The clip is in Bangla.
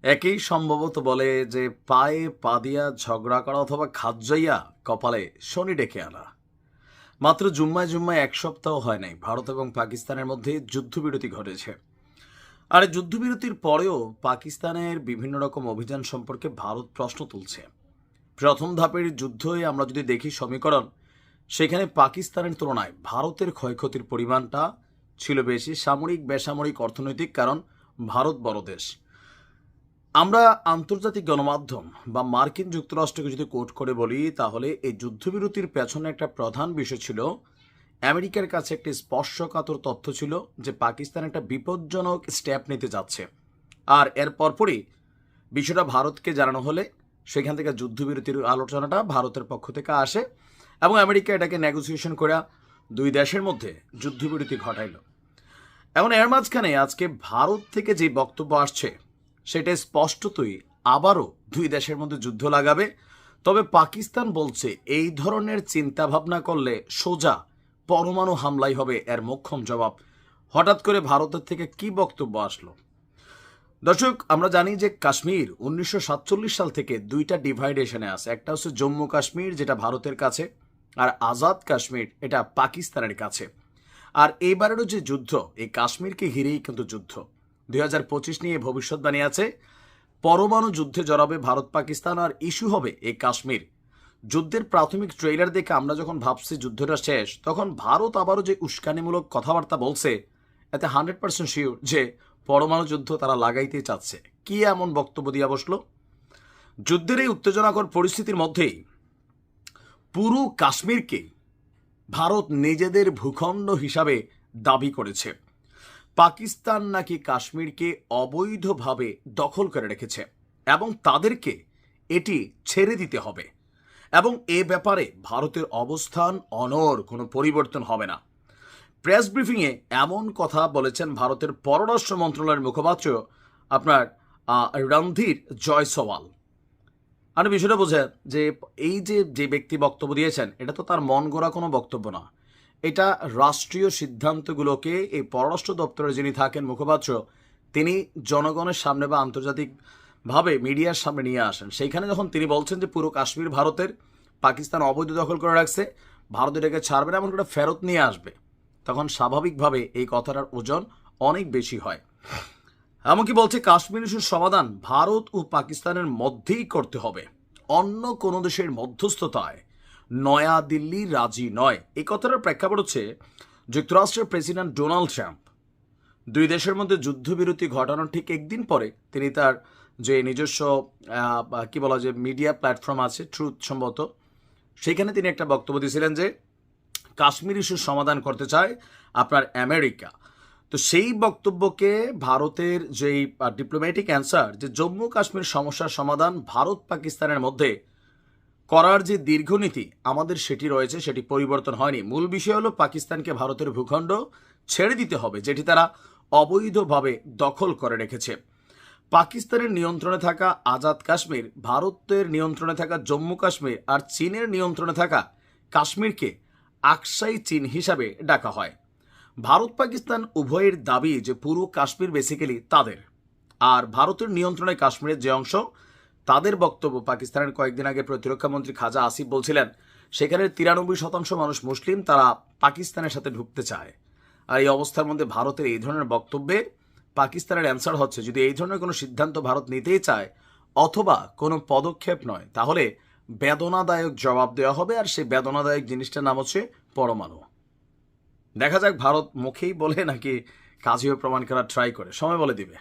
একেই সম্ভবত বলে যে পায়ে পা দিয়া ঝগড়া করা অথবা খাজ্জাইয়া কপালে শনি ডেকে আনা। মাত্র জুম্মায় জুম্মায় এক সপ্তাহ হয় নাই ভারত এবং পাকিস্তানের মধ্যে যুদ্ধবিরতি ঘটেছে। আর এই যুদ্ধবিরতির পরেও পাকিস্তানের বিভিন্ন রকম অভিযান সম্পর্কে ভারত প্রশ্ন তুলছে। প্রথম ধাপের যুদ্ধে আমরা যদি দেখি সমীকরণ, সেখানে পাকিস্তানের তুলনায় ভারতের ক্ষয়ক্ষতির পরিমাণটা ছিল বেশি, সামরিক বেসামরিক অর্থনৈতিক, কারণ ভারত বড় দেশ। আমরা আন্তর্জাতিক গণমাধ্যম বা মার্কিন যুক্তরাষ্ট্রকে যদি কোট করে বলি, তাহলে এই যুদ্ধবিরতির পেছনে একটা প্রধান বিষয় ছিল আমেরিকার কাছে একটি স্পর্শকাতর তথ্য ছিল যে পাকিস্তান একটা বিপজ্জনক স্টেপ নিতে যাচ্ছে। আর এর পরপরই বিষয়টা ভারতকে জানানো হলে সেখান থেকে যুদ্ধবিরতির আলোচনাটা ভারতের পক্ষ থেকে আসে এবং আমেরিকা এটাকে নেগোসিয়েশন করে দুই দেশের মধ্যে যুদ্ধবিরতি ঘটাইল। এখন এর মাঝখানে আজকে ভারত থেকে যে বক্তব্য আসছে সেটা স্পষ্টতই আবারও দুই দেশের মধ্যে যুদ্ধ লাগাবে। তবে পাকিস্তান বলছে এই ধরনের চিন্তা ভাবনা করলে সোজা পরমাণু হামলাই হবে এর মোক্ষম জবাব। হঠাৎ করে ভারতের থেকে কি বক্তব্য আসলো? দর্শক, আমরা জানি যে কাশ্মীর 1947 সাল থেকে দুইটা ডিভাইডেশনে আছে। একটা হচ্ছে জম্মু কাশ্মীর, যেটা ভারতের কাছে, আর আজাদ কাশ্মীর, এটা পাকিস্তানের কাছে। আর এইবারেরও যে যুদ্ধ, এই কাশ্মীরকে ঘিরেই কিন্তু যুদ্ধ। 2025 নিয়ে ভবিষ্যৎবাণী আছে, পরমাণু যুদ্ধে জড়াবে ভারত পাকিস্তান, আর ইস্যু হবে এই কাশ্মীর। যুদ্ধের প্রাথমিক ট্রেলার দেখে আমরা যখন ভাবছি যুদ্ধটা শেষ, তখন ভারত আবারও যে উস্কানিমূলক কথাবার্তা বলছে, এতে 100% শিওর যে পরমাণু যুদ্ধ তারা লাগাইতে চাচ্ছে। কি এমন বক্তব্য দিয়া বসলো? যুদ্ধের এই উত্তেজনাকর পরিস্থিতির মধ্যেই পুরো কাশ্মীরকে ভারত নিজেদের ভূখণ্ড হিসাবে দাবি করেছে। পাকিস্তান নাকি কাশ্মীরকে অবৈধভাবে দখল করে রেখেছে এবং তাদেরকে এটি ছেড়ে দিতে হবে, এবং এ ব্যাপারে ভারতের অবস্থান অনড়, কোনো পরিবর্তন হবে না। প্রেস ব্রিফিংয়ে এমন কথা বলেছেন ভারতের পররাষ্ট্র মন্ত্রণালয়ের মুখপাত্র আপনার রণধীর জয়সওয়াল। আর বিষয়টা বোঝেন যে এই যে ব্যক্তি বক্তব্য দিয়েছেন, এটা তো তার মন গড়া কোনো বক্তব্য না। এটা রাষ্ট্রীয় সিদ্ধান্তগুলোকে এই পররাষ্ট্র দপ্তরে যিনি থাকেন মুখপাত্র, তিনি জনগণের সামনে বা আন্তর্জাতিকভাবে মিডিয়ার সামনে নিয়ে আসেন। সেইখানে যখন তিনি বলছেন যে পুরো কাশ্মীর ভারতের, পাকিস্তান অবৈধ দখল করে রাখছে, ভারত এটাকে ছাড়বে না, এমন একটা ফেরত নিয়ে আসবে, তখন স্বাভাবিকভাবে এই কথাটার ওজন অনেক বেশি হয়। এমনকি বলছে কাশ্মীর ইস্যুর সমাধান ভারত ও পাকিস্তানের মধ্যেই করতে হবে, অন্য কোনো দেশের মধ্যস্থতায় নয়াদিল্লি রাজি নয়। এই কথাটার প্রেক্ষাপট হচ্ছে যুক্তরাষ্ট্রের প্রেসিডেন্ট ডোনাল্ড ট্রাম্প দুই দেশের মধ্যে যুদ্ধবিরতি ঘটানোর ঠিক একদিন পরে তিনি তার যে নিজস্ব কি বলা যে মিডিয়া প্ল্যাটফর্ম আছে, ট্রুথ সম্ভবত, সেখানে তিনি একটা বক্তব্য দিয়েছিলেন যে কাশ্মীর ইস্যুর সমাধান করতে চায় আপনার আমেরিকা। তো সেই বক্তব্যকে ভারতের যেই ডিপ্লোম্যাটিক অ্যান্সার, যে জম্মু কাশ্মীর সমস্যার সমাধান ভারত পাকিস্তানের মধ্যে করার যে দীর্ঘনীতি আমাদের সেটি রয়েছে, সেটি পরিবর্তন হয়নি। মূল বিষয় হলো পাকিস্তানকে ভারতের ভূখণ্ড ছেড়ে দিতে হবে, যেটি তারা অবৈধভাবে দখল করে রেখেছে। পাকিস্তানের নিয়ন্ত্রণে থাকা আজাদ কাশ্মীর, ভারতের নিয়ন্ত্রণে থাকা জম্মু কাশ্মীর আর চীনের নিয়ন্ত্রণে থাকা কাশ্মীরকে আকসাই চীন হিসাবে ডাকা হয়। ভারত পাকিস্তান উভয়ের দাবি যে পুরো কাশ্মীর বেসিক্যালি তাদের, আর ভারতের নিয়ন্ত্রণে কাশ্মীরের যে অংশ, তাদের বক্তব্য পাকিস্তানের কয়েকদিন আগে প্রতিরক্ষা মন্ত্রী খাজা আসিফ বলছিলেন সেখানে 93% মানুষ মুসলিম, তারা পাকিস্তানের সাথে ঢুকতে চায়। আর এই অবস্থার মধ্যে ভারতের এই ধরনের বক্তব্যে পাকিস্তানের অ্যান্সার হচ্ছে, যদি এই ধরনের কোনো সিদ্ধান্ত ভারত নিতেই চায় অথবা কোনো পদক্ষেপ নয়, তাহলে বেদনাদায়ক জবাব দেওয়া হবে। আর সেই বেদনাদায়ক জিনিসটার নাম হচ্ছে পরমাণু। দেখা যাক ভারত মুখেই বলে নাকি কাজেও প্রমাণ করার ট্রাই করে, সময় বলে দিবে।